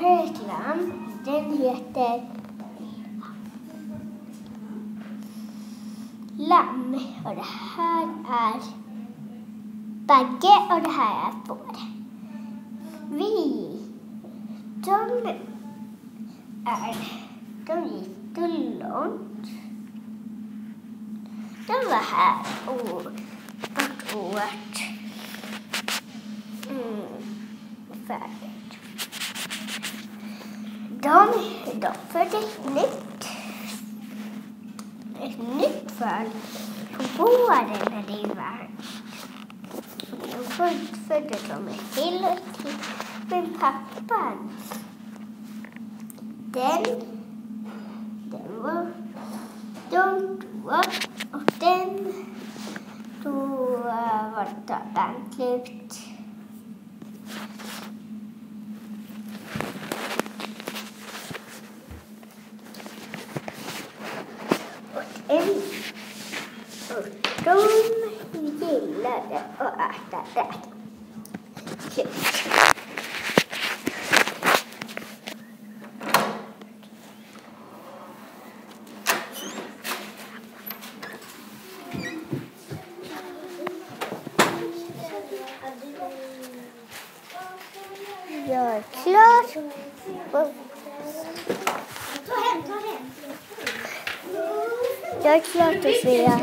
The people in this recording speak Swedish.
reklam. Den heter Lamm. Och det här är Bagge och det här är får. De gick så långt. De var här åt färdigt. De födde ett nytt fall på våren när det är varmt. De födde de hela tiden. Men pappan, den var och den då var döden klippt. Och de gillade att äta det. Jag är klar. Jag är klar, Sofia.